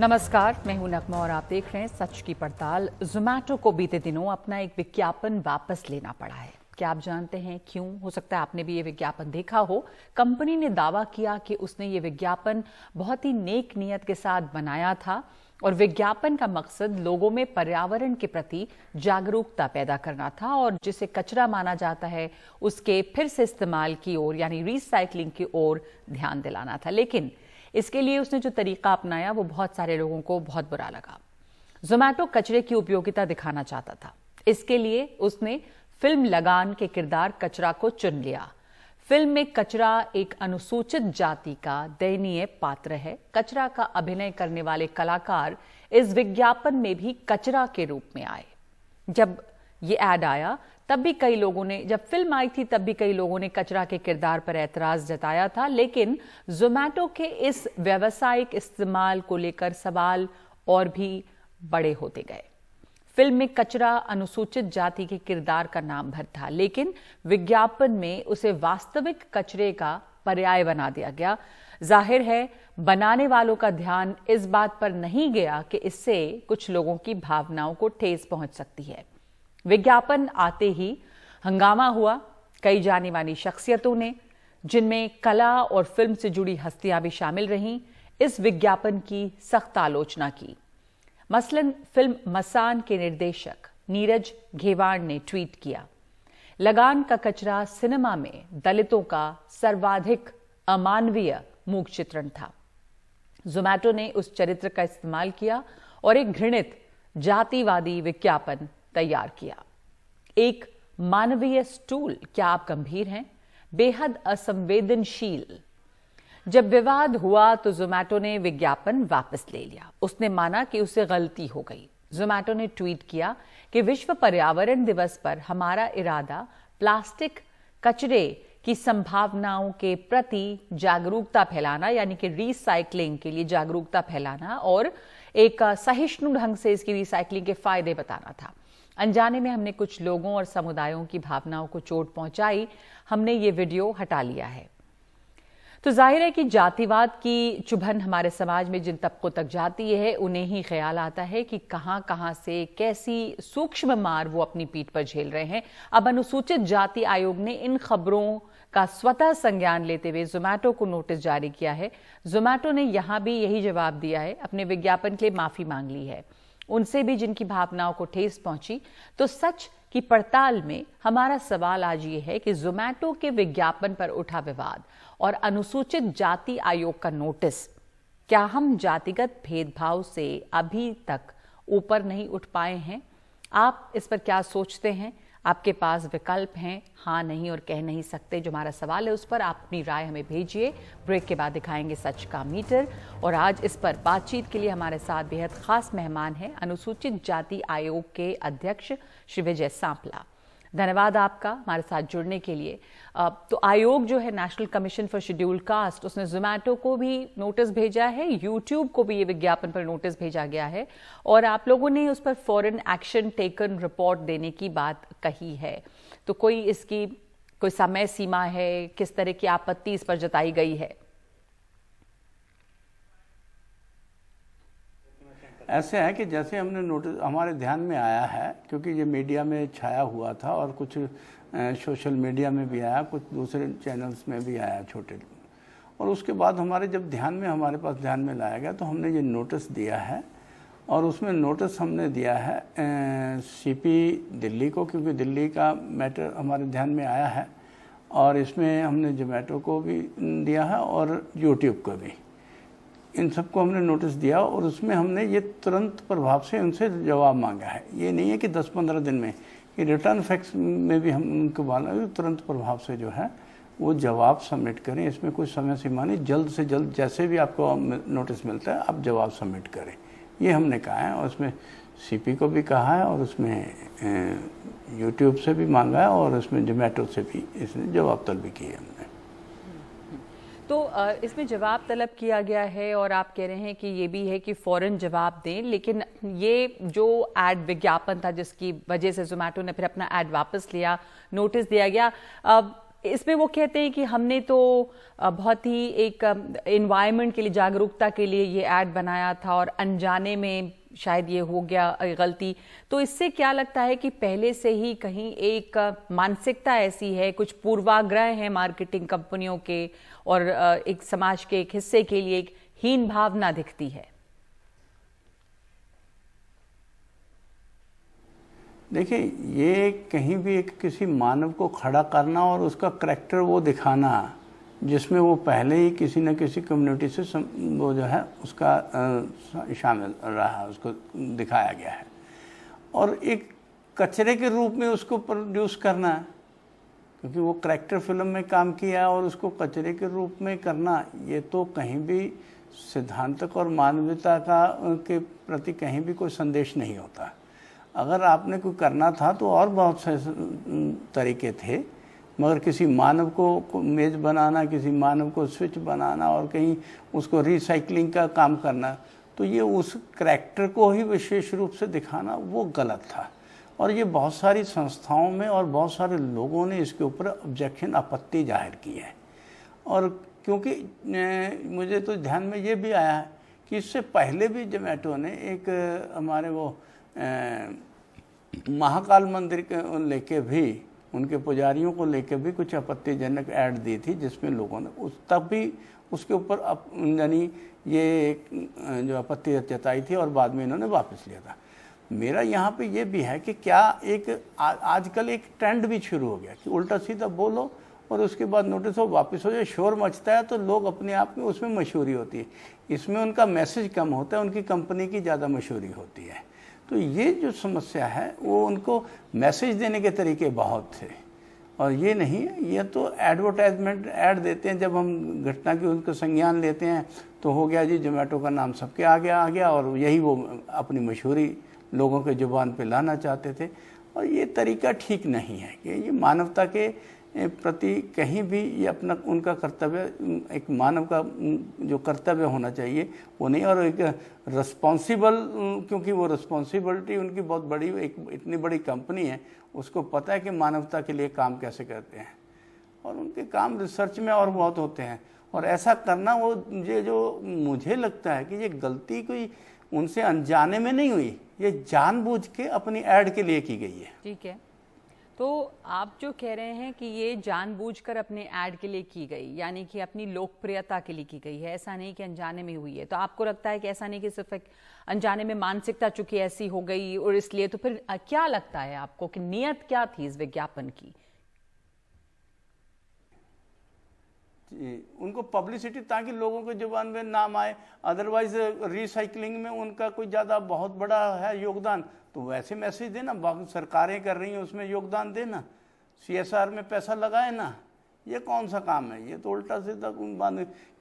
नमस्कार, मैं हूं नगमा और आप देख रहे हैं सच की पड़ताल। जोमैटो को बीते दिनों अपना एक विज्ञापन वापस लेना पड़ा है। क्या आप जानते हैं क्यों? हो सकता है आपने भी ये विज्ञापन देखा हो। कंपनी ने दावा किया कि उसने ये विज्ञापन बहुत ही नेक नियत के साथ बनाया था और विज्ञापन का मकसद लोगों में पर्यावरण के प्रति जागरूकता पैदा करना था और जिसे कचरा माना जाता है उसके फिर से इस्तेमाल की ओर यानी रिसाइकलिंग की ओर ध्यान दिलाना था। लेकिन इसके लिए उसने जो तरीका अपनाया वो बहुत सारे लोगों को बहुत बुरा लगा। जोमैटो कचरे की उपयोगिता दिखाना चाहता था। इसके लिए उसने फिल्म लगान के किरदार कचरा को चुन लिया। फिल्म में कचरा एक अनुसूचित जाति का दयनीय पात्र है। कचरा का अभिनय करने वाले कलाकार इस विज्ञापन में भी कचरा के रूप में आए। जब ये एड आया तब भी कई लोगों ने, जब फिल्म आई थी तब भी कई लोगों ने कचरा के किरदार पर एतराज जताया था। लेकिन जोमैटो के इस व्यावसायिक इस्तेमाल को लेकर सवाल और भी बड़े होते गए। फिल्म में कचरा अनुसूचित जाति के किरदार का नाम भर था, लेकिन विज्ञापन में उसे वास्तविक कचरे का पर्याय बना दिया गया। जाहिर है बनाने वालों का ध्यान इस बात पर नहीं गया कि इससे कुछ लोगों की भावनाओं को ठेस पहुंच सकती है। विज्ञापन आते ही हंगामा हुआ। कई जानी मानी शख्सियतों ने, जिनमें कला और फिल्म से जुड़ी हस्तियां भी शामिल रहीं, इस विज्ञापन की सख्त आलोचना की। मसलन फिल्म मसान के निर्देशक नीरज घेवाड़ ने ट्वीट किया, लगान का कचरा सिनेमा में दलितों का सर्वाधिक अमानवीय मूक चित्रण था। जोमैटो ने उस चरित्र का इस्तेमाल किया और एक घृणित जातिवादी विज्ञापन तैयार किया। एक मानवीय स्टूल, क्या आप गंभीर हैं? बेहद असंवेदनशील। जब विवाद हुआ तो जोमैटो ने विज्ञापन वापस ले लिया। उसने माना कि उसे गलती हो गई। जोमैटो ने ट्वीट किया कि विश्व पर्यावरण दिवस पर हमारा इरादा प्लास्टिक कचरे की संभावनाओं के प्रति जागरूकता फैलाना यानी कि रिसाइकलिंग के लिए जागरूकता फैलाना और एक सहिष्णु ढंग से इसकी रिसाइकलिंग के फायदे बताना था। अनजाने में हमने कुछ लोगों और समुदायों की भावनाओं को चोट पहुंचाई। हमने ये वीडियो हटा लिया है। तो जाहिर है कि जातिवाद की चुभन हमारे समाज में जिन तबकों तक जाती है उन्हें ही ख्याल आता है कि कहां से कैसी सूक्ष्म मार वो अपनी पीठ पर झेल रहे हैं। अब अनुसूचित जाति आयोग ने इन खबरों का स्वतः संज्ञान लेते हुए जोमैटो को नोटिस जारी किया है। जोमैटो ने यहां भी यही जवाब दिया है, अपने विज्ञापन के लिए माफी मांग ली है उनसे भी जिनकी भावनाओं को ठेस पहुंची। तो सच की पड़ताल में हमारा सवाल आज ये है कि जोमैटो के विज्ञापन पर उठा विवाद और अनुसूचित जाति आयोग का नोटिस, क्या हम जातिगत भेदभाव से अभी तक ऊपर नहीं उठ पाए हैं? आप इस पर क्या सोचते हैं? आपके पास विकल्प हैं, हाँ नहीं और कह नहीं सकते। जो हमारा सवाल है उस पर आप अपनी राय हमें भेजिए। ब्रेक के बाद दिखाएंगे सच का मीटर। और आज इस पर बातचीत के लिए हमारे साथ बेहद खास मेहमान हैं अनुसूचित जाति आयोग के अध्यक्ष श्री विजय सांपला। धन्यवाद आपका हमारे साथ जुड़ने के लिए। तो आयोग जो है national commission for scheduled caste, उसने जोमैटो को भी नोटिस भेजा है, यूट्यूब को भी ये विज्ञापन पर नोटिस भेजा गया है और आप लोगों ने उस पर फॉरेन एक्शन टेकन रिपोर्ट देने की बात कही है। तो कोई इसकी कोई समय सीमा है? किस तरह की आपत्ति इस पर जताई गई है? ऐसे है कि जैसे हमने नोटिस हमारे ध्यान में आया है, क्योंकि ये मीडिया में छाया हुआ था और कुछ सोशल मीडिया में भी आया, कुछ दूसरे चैनल्स में भी आया छोटे, और उसके बाद हमारे पास ध्यान में लाया गया तो हमने ये नोटिस दिया है। और उसमें नोटिस हमने दिया है सीपी दिल्ली को, क्योंकि दिल्ली का मैटर हमारे ध्यान में आया है, और इसमें हमने जोमैटो को भी दिया है और यूट्यूब को भी। इन सबको हमने नोटिस दिया और उसमें हमने ये तुरंत प्रभाव से उनसे जवाब मांगा है। ये नहीं है कि 10-15 दिन में, कि रिटर्न फैक्स में भी हम उनको बोला तुरंत प्रभाव से जो है वो जवाब सबमिट करें। इसमें कोई समय सीमा नहीं, जल्द से जल्द जैसे भी आपको नोटिस मिलता है आप जवाब सबमिट करें, ये हमने कहा है। और उसमें सीपी को भी कहा है और उसमें यूट्यूब से भी मांगा है और उसमें जोमैटो से भी इसने जवाब तलब की है हमने। तो इसमें जवाब तलब किया गया है और आप कह रहे हैं कि ये भी है कि फौरन जवाब दें, लेकिन ये जो एड विज्ञापन था जिसकी वजह से जोमैटो ने फिर अपना एड वापस लिया, नोटिस दिया गया, इसमें वो कहते हैं कि हमने तो बहुत ही एक एनवायरनमेंट के लिए, जागरूकता के लिए ये ऐड बनाया था और अनजाने में शायद ये हो गया गलती। तो इससे क्या लगता है कि पहले से ही कहीं एक मानसिकता ऐसी है, कुछ पूर्वाग्रह हैं मार्केटिंग कंपनियों के और एक समाज के एक हिस्से के लिए एक हीन भावना दिखती है? देखिए, ये कहीं भी एक किसी मानव को खड़ा करना और उसका करैक्टर वो दिखाना जिसमें वो पहले ही किसी न किसी कम्युनिटी से वो जो है उसका शामिल रहा, उसको दिखाया गया है, और एक कचरे के रूप में उसको प्रोड्यूस करना, क्योंकि वो करैक्टर फिल्म में काम किया और उसको कचरे के रूप में करना, ये तो कहीं भी सिद्धांतक और मानवता का के प्रति कहीं भी कोई संदेश नहीं होता। अगर आपने कोई करना था तो और बहुत से तरीके थे, मगर किसी मानव को मेज बनाना, किसी मानव को स्विच बनाना और कहीं उसको रिसाइकलिंग का काम करना, तो ये उस करैक्टर को ही विशेष रूप से दिखाना वो गलत था। और ये बहुत सारी संस्थाओं में और बहुत सारे लोगों ने इसके ऊपर ऑब्जेक्शन, आपत्ति जाहिर की है। और क्योंकि मुझे तो ध्यान में ये भी आया है कि इससे पहले भी जोमेटो ने एक हमारे वो महाकाल मंदिर के लेके भी, उनके पुजारियों को लेके भी कुछ आपत्तिजनक ऐड दी थी, जिसमें लोगों ने तब भी उसके ऊपर यानी ये जो आपत्ति जताई थी और बाद में इन्होंने वापस लिया था। मेरा यहाँ पे ये भी है कि क्या एक आजकल एक ट्रेंड भी शुरू हो गया कि उल्टा सीधा बोलो और उसके बाद नोटिस हो वापस हो जाए, शोर मचता है तो लोग अपने आप में उसमें मशहूरी होती है, इसमें उनका मैसेज कम होता है, उनकी कंपनी की ज़्यादा मशहूरी होती है। तो ये जो समस्या है वो उनको मैसेज देने के तरीके बहुत थे, और ये नहीं, ये तो एडवर्टाइजमेंट ऐड देते हैं। जब हम घटना की उनको संज्ञान लेते हैं तो हो गया जी, जोमेटो का नाम सबके आगे आ गया, और यही वो अपनी मशहूरी लोगों के जुबान पे लाना चाहते थे। और ये तरीका ठीक नहीं है कि ये मानवता के प्रति कहीं भी ये अपना उनका कर्तव्य, एक मानव का जो कर्तव्य होना चाहिए वो नहीं। और एक रिस्पॉन्सिबल, क्योंकि वो रिस्पॉन्सिबिलिटी उनकी बहुत बड़ी, एक इतनी बड़ी कंपनी है, उसको पता है कि मानवता के लिए काम कैसे करते हैं, और उनके काम रिसर्च में और बहुत होते हैं। और ऐसा करना, वो ये जो मुझे लगता है कि ये गलती कोई उनसे अनजाने में नहीं हुई, ये जानबूझ के अपनी ऐड के लिए की गई है। ठीक है, तो आप जो कह रहे हैं कि ये जानबूझकर अपने ऐड के लिए की गई, यानी कि अपनी लोकप्रियता के लिए की गई है, ऐसा नहीं कि अनजाने में हुई है। तो आपको लगता है कि ऐसा नहीं कि सिर्फ एक अनजाने में मानसिकता चूंकि ऐसी हो गई और इसलिए, तो फिर क्या लगता है आपको कि नियत क्या थी इस विज्ञापन की? उनको पब्लिसिटी, ताकि लोगों के जुबान में नाम आए। अदरवाइज रिसाइकलिंग में उनका कोई ज़्यादा बहुत बड़ा है योगदान, तो वैसे मैसेज देना, बाकी सरकारें कर रही हैं उसमें योगदान देना, CSR में पैसा लगाए ना, ये कौन सा काम है? ये तो उल्टा सीधा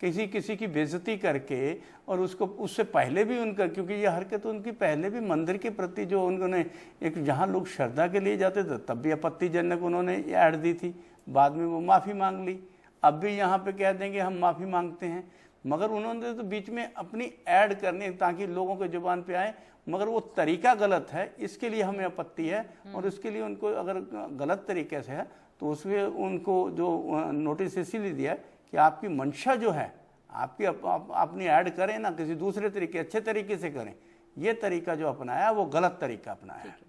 किसी की बेइज्जती करके, और उसको उससे पहले भी उनका, क्योंकि ये हरकत उनकी पहले भी मंदिर के प्रति जो उन्होंने एक, जहाँ लोग श्रद्धा के लिए जाते थे तब भी आपत्तिजनक उन्होंने ऐड दी थी, बाद में वो माफ़ी मांग ली, अब भी यहाँ पे कह देंगे हम माफ़ी मांगते हैं। मगर उन्होंने तो बीच में अपनी ऐड करनी ताकि लोगों के जुबान पे आए, मगर वो तरीका गलत है, इसके लिए हमें आपत्ति है। और इसके लिए उनको अगर गलत तरीके से है तो उसमें उनको जो नोटिस इसीलिए दिया कि आपकी मंशा जो है, आपकी अपनी ऐड करें ना, किसी दूसरे तरीके, अच्छे तरीके से करें। ये तरीका जो अपनाया वो गलत तरीका अपनाया है।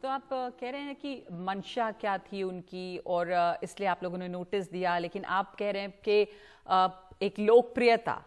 तो आप कह रहे हैं कि मंशा क्या थी उनकी, और इसलिए आप लोगों ने नोटिस दिया, लेकिन आप कह रहे हैं कि एक लोकप्रियता,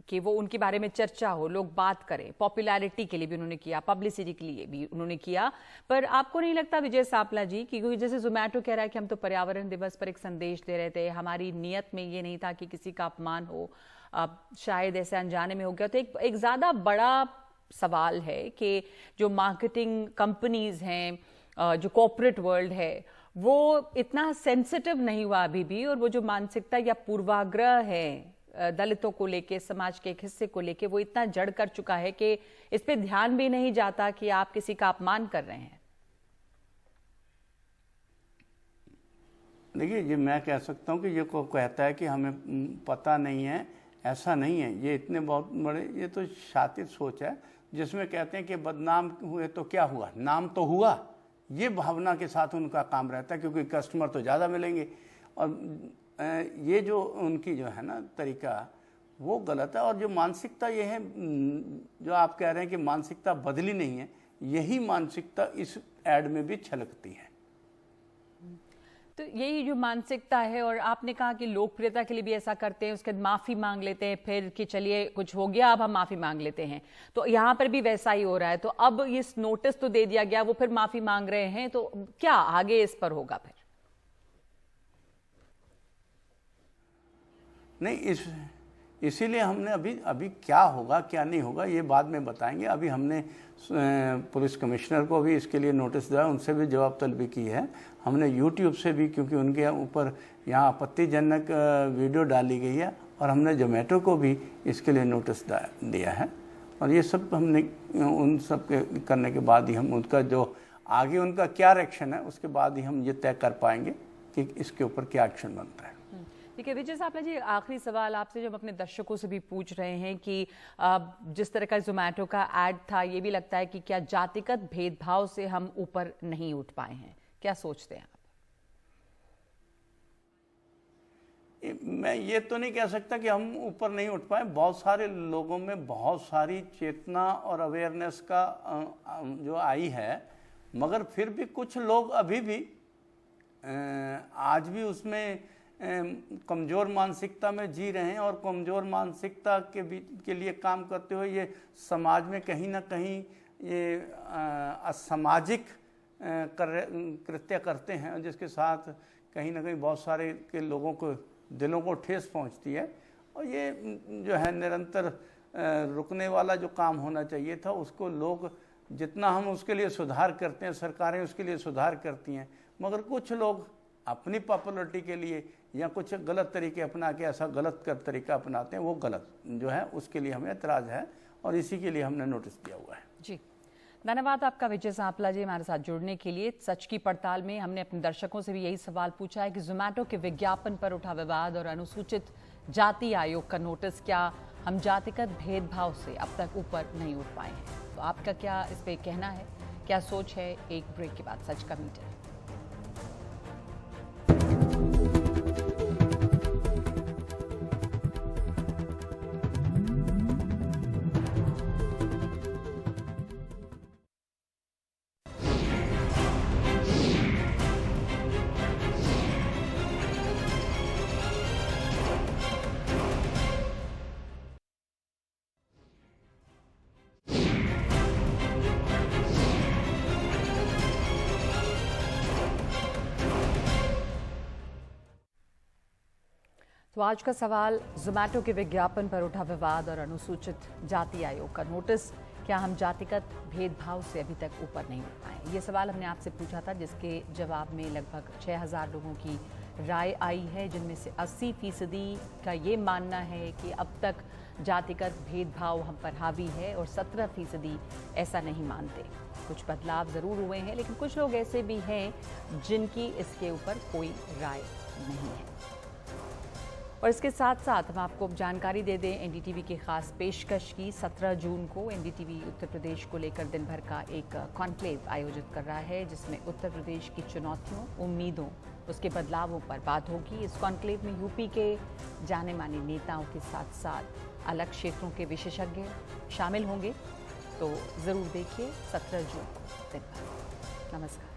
कि वो उनके बारे में चर्चा हो, लोग बात करें, पॉपुलैरिटी के लिए भी उन्होंने किया, पब्लिसिटी के लिए भी उन्होंने किया। पर आपको नहीं लगता विजय सापला जी कि क्योंकि जैसे जोमेटो कह रहा है कि हम तो पर्यावरण दिवस पर एक संदेश दे रहे थे, हमारी नियत में ये नहीं था कि किसी का अपमान हो, शायद ऐसे अनजाने में हो गया, तो एक ज़्यादा बड़ा सवाल है कि जो मार्केटिंग कंपनीज हैं, जो कॉर्पोरेट वर्ल्ड है, वो इतना सेंसिटिव नहीं हुआ अभी भी, और वो जो मानसिकता या पूर्वाग्रह है दलितों को लेके, समाज के एक हिस्से को लेके, वो इतना जड़ कर चुका है कि इस पे ध्यान भी नहीं जाता कि आप किसी का अपमान कर रहे हैं। देखिए, ये मैं कह सकता हूँ कि ये को कहता है कि हमें पता नहीं है, ऐसा नहीं है। ये इतने बहुत बड़े, ये तो शातित सोच है जिसमें कहते हैं कि बदनाम हुए तो क्या हुआ, नाम तो हुआ। ये भावना के साथ उनका काम रहता है, क्योंकि कस्टमर तो ज़्यादा मिलेंगे। और ये जो उनकी जो है ना तरीका वो गलत है। और जो मानसिकता ये है, जो आप कह रहे हैं कि मानसिकता बदली नहीं है, यही मानसिकता इस ऐड में भी छलकती है। तो यही जो मानसिकता है, और आपने कहा कि लोकप्रियता के लिए भी ऐसा करते हैं, उसके बाद माफी मांग लेते हैं फिर कि चलिए कुछ हो गया अब हम माफी मांग लेते हैं, तो यहाँ पर भी वैसा ही हो रहा है। तो अब इस नोटिस तो दे दिया गया, वो फिर माफी मांग रहे हैं, तो क्या आगे इस पर होगा फिर? नहीं, इसीलिए हमने अभी क्या होगा क्या नहीं होगा ये बाद में बताएंगे। अभी हमने पुलिस कमिश्नर को भी इसके लिए नोटिस दिया, उनसे भी जवाब तलबी की है। हमने यूट्यूब से भी, क्योंकि उनके ऊपर यहाँ आपत्तिजनक वीडियो डाली गई है, और हमने जोमेटो को भी इसके लिए नोटिस दिया है। और ये सब हमने उन सब के करने के बाद ही हम उनका जो आगे उनका क्या रिएक्शन है उसके बाद ही हम ये तय कर पाएंगे कि इसके ऊपर क्या एक्शन बनता है। ठीक है विजय सापला जी, आखिरी सवाल आपसे, जो हम अपने दर्शकों से भी पूछ रहे हैं कि जिस तरह का जोमेटो का ऐड था, ये भी लगता है कि क्या जातिगत भेदभाव से हम ऊपर नहीं उठ पाए हैं? क्या सोचते हैं आप? मैं ये तो नहीं कह सकता कि हम ऊपर नहीं उठ पाए। बहुत सारे लोगों में बहुत सारी चेतना और अवेयरनेस का जो आई है, मगर फिर भी कुछ लोग अभी भी आज भी उसमें कमज़ोर मानसिकता में जी रहे हैं, और कमज़ोर मानसिकता के लिए काम करते हुए ये समाज में कहीं ना कहीं ये असामाजिक कृत्य करते हैं, जिसके साथ कहीं ना कहीं बहुत सारे के लोगों को दिलों को ठेस पहुंचती है। और ये जो है निरंतर रुकने वाला जो काम होना चाहिए था, उसको लोग जितना हम उसके लिए सुधार करते हैं, सरकारें उसके लिए सुधार करती हैं, मगर कुछ लोग अपनी पॉपुलरिटी के लिए या कुछ गलत तरीके अपना के ऐसा गलत कर तरीका अपनाते हैं, वो गलत जो है उसके लिए हमें एतराज़ है, और इसी के लिए हमने नोटिस दिया हुआ है। जी, धन्यवाद आपका विजय सापला जी हमारे साथ जुड़ने के लिए। सच की पड़ताल में हमने अपने दर्शकों से भी यही सवाल पूछा है कि जोमेटो के विज्ञापन पर उठा विवाद और अनुसूचित जाति आयोग का नोटिस, क्या हम जातिगत भेदभाव से अब तक ऊपर नहीं उठ पाए हैं? तो आपका क्या इस पे कहना है, क्या सोच है? एक ब्रेक के बाद सच का मीटर। तो आज का सवाल, जोमेटो के विज्ञापन पर उठा विवाद और अनुसूचित जाति आयोग का नोटिस, क्या हम जातिगत भेदभाव से अभी तक ऊपर नहीं उठ पाए? ये सवाल हमने आपसे पूछा था, जिसके जवाब में लगभग 6000 लोगों की राय आई है, जिनमें से 80% का ये मानना है कि अब तक जातिगत भेदभाव हम पर हावी है, और 17% ऐसा नहीं मानते। कुछ बदलाव ज़रूर हुए हैं, लेकिन कुछ लोग ऐसे भी हैं जिनकी इसके ऊपर कोई राय नहीं है। और इसके साथ साथ हम आपको जानकारी दे दें एनडीटीवी की खास पेशकश की। 17 जून को एनडीटीवी उत्तर प्रदेश को लेकर दिन भर का एक कॉन्क्लेव आयोजित कर रहा है, जिसमें उत्तर प्रदेश की चुनौतियों, उम्मीदों, उसके बदलावों पर बात होगी। इस कॉन्क्लेव में यूपी के जाने माने नेताओं के साथ साथ अलग क्षेत्रों के विशेषज्ञ शामिल होंगे। तो ज़रूर देखिए 17 जून को दिन भर। नमस्कार।